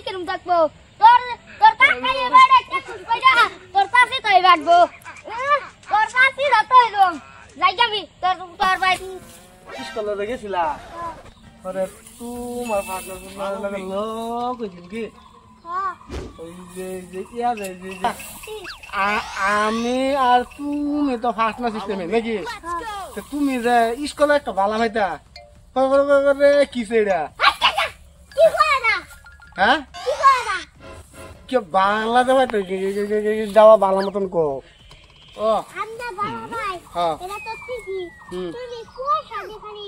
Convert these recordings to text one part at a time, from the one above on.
কিরম থাকবো তোর তোর কাকাই এবারে টেকনিক কইরা তোর কাছে তাই রাখবো তোর কাছে রাত হইলো যাই যাবি তোর তোর ভাই স্কুলে গেছিলা আরে তোমার পার্টনার লাগে লোক কইছিল কি হ্যাঁ ওই যে ইয়া যে আমি আর তুমি তো ফার্স্ট না সিস্টেমে নাকি তো তুমি যে স্কুলে একটা ভালো ভাইতা করে কি সেটা কি করে না হ্যাঁ কি করে না কি বাংলা দেওয়া তো যাওয়া ভালো মতন কো ও আমরা বাবা ভাই হ্যাঁ এটা তো ঠিকই তুমি কোন শাদি খালি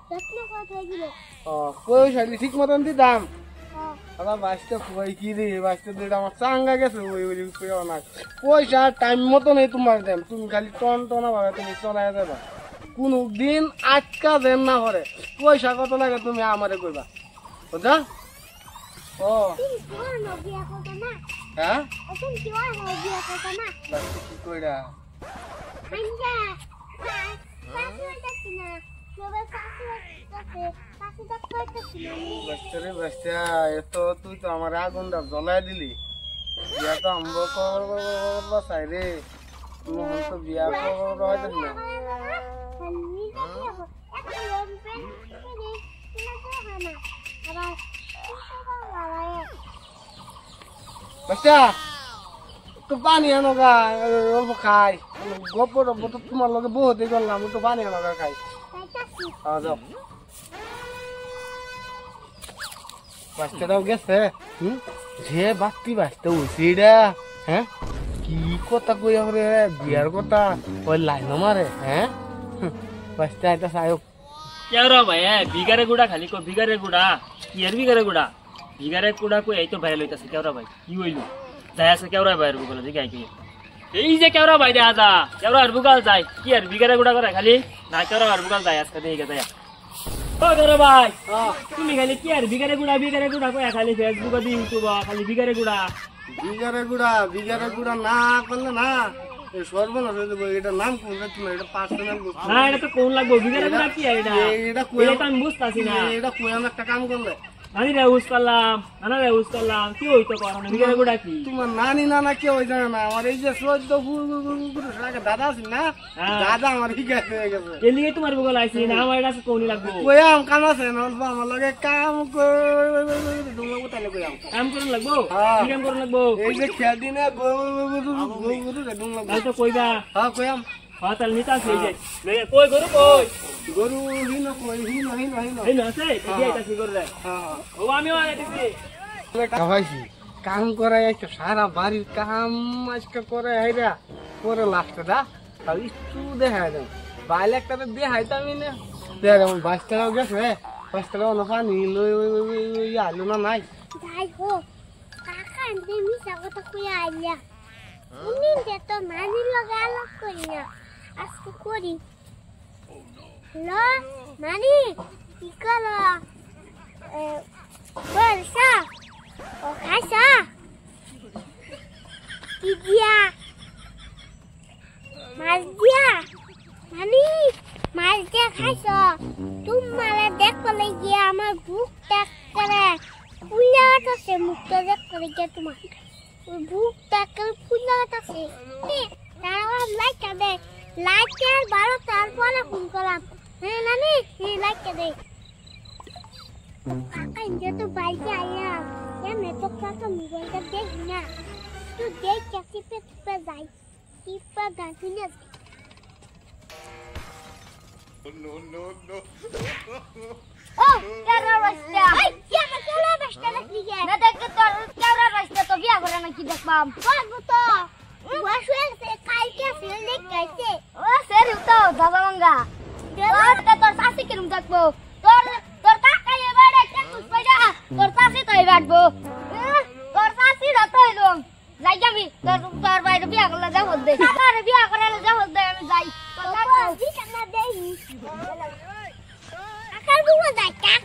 যত্ন করে হইছিল ও পয়সা ঠিক মতন দিতাম হ্যাঁ আবার বাসটা কই কি রে বাসটা দিটা আমার চাঙ্গা গেছে ওই ওই কইও না পয়সা টাইম মতো নেই তোমার দেন তুমি খালি টন টনা ভাবে তুমি চলাই যাবা কোনো দিন আটকা দেন না করে পয়সা কত লাগে তুমি আমারে কইবা বুঝা ও তুমি কোন বিয়া করতে না হ্যাঁ তুমি কি ওই বিয়া করতে না বাসটা কি কইরা আঞ্জা পাঁচ হইতাছি না সবাই পাঁচ হইতাছি না বাসটা রে বাসটা এত তুই তো আমার আগুনটা জ্বলাই দিলি বিয়া তো আম্ব করবা চাই রে তুমি তো বিয়া করবা হয়তো না বাচ্চা তো পানি আনো গা অল্প খাই গপ্প টপ্প তো তোমার লগে বহুত করলাম তো পানি আনো গা খাই যাও বাচ্চাটাও গেছে যে বাতি বাঁচতে উচিরা হ্যাঁ কি কথা কই রে বিয়ার কথা ওই লাইন মারে হ্যাঁ বাচ্চা এটা সায়ক क्या रो भाई बिगारे गुड़ा खाली को बिगारे गुड़ा यार बिगारे गुड़ा को यही तो भाई लइता से क्या रो भाई की होइलो जाया से क्या रो भाई बुगल देखि आइ के এই যে क्या रो भाई आजा क्या रो बुगल जाय की यार बिगारे गुड़ा करे खाली ना क्या रो बुगल जाय आज कदे के जाया ओ करे भाई তুমি খালি কি আর বিগারে গুড়া কই খালি ফেসবুক দি ইউটিউব খালি বিগারে গুড়া না করলে না সর্বনাশ হয়ে যাবে এটা নাম কোন তুমি এটা পার্সোনাল না এটা তো কোন লাগবে বিগারে গুড়া কি আর এটা এটা আমি বুঝতাছি না এটা কই আমি একটা কাম করলে আমি রে ইউজ করলাম কি হইতো করনে বিগারে গুড়া কি তোমার নানি নানা কে হই জানা না আমার এই যে 14 আগে দাদা আছে না দাদা আমার হিগাতে হয়ে গেছে এলিয়ে তোমার বগল আইছি না আমার এটা কোনি লাগবে কইয়াম কাম আছে না অল্প আমার লগে কাম দুমা উতালে কইয়াম কাম করন লাগবো কি কাম করন লাগবো এই যে খেদি না দুম লাগবো তাই তো কইবা হ্যাঁ কইয়াম হ্যাঁ তাহলে নিতা সেই যে কই গরু হিনো কই হিনো এই না আছে এই এটা কি করে হ্যাঁ ও আমি আইতেছি ভাইছি কাম করে একটা সারা বাড়ির কাম আজকে করে হাইরা পরে লাস্টে দা আর একটু দেখাই দাম বাইলে একটা দেখাইতামই না দেখ আমার বাচ্চারাও গেছে বাচ্চারাও না পানি লই আইলো না নাই যাই হোক কাকা আনতে মিশা কথা কই আইয়া উনি যে তো নানি লগা আলাপ করি না আজকে করি লো নানি কি করো বলসা ও খাইসা কি দিয়া মাছ দিয়া নানি মাছ দিয়া খাইছো তোমার দেখো লাগিয়ে আমার বুক টাক করে ফুলাটাছে মুখটা দেখ করে গিয়ে তোমার বুক টাক করে ফুলাটাছে তারা লাইক দে লাইক আর 12 তারপরে ফোন করলাম হ্যাঁ নানি লাইক দে কাকা ইন্দে তো বাইকে আইয়া এমনি তো কাকা মোবাইলটা দেখ না তুই দেখ টিপে যাই টিপে গান শুনে No. ও কেরা রাস্তা এই কেরা রাস্তা নাকি না দেখ তো কেরা রাস্তা তো বিয়া করে নাকি দেখবাম বলবো তো বসে কালকে ফিল্ডে গাইছে ও স্যার তো দাদা মঙ্গা তোর শাসি কিরম থাকবো তোর কাকাই এবারে টেকনিক কইরা তোর শাসি তাই রাখবো তোর শাসি রাত হইলো যাই যাবি তোর বাইরে বিয়া করলে যা হদ দে কাকারে বিয়া করলে যা হদ দে আমি যাই তোর কাকা বিয়া না দেই কাকা বুয়া দা কাকা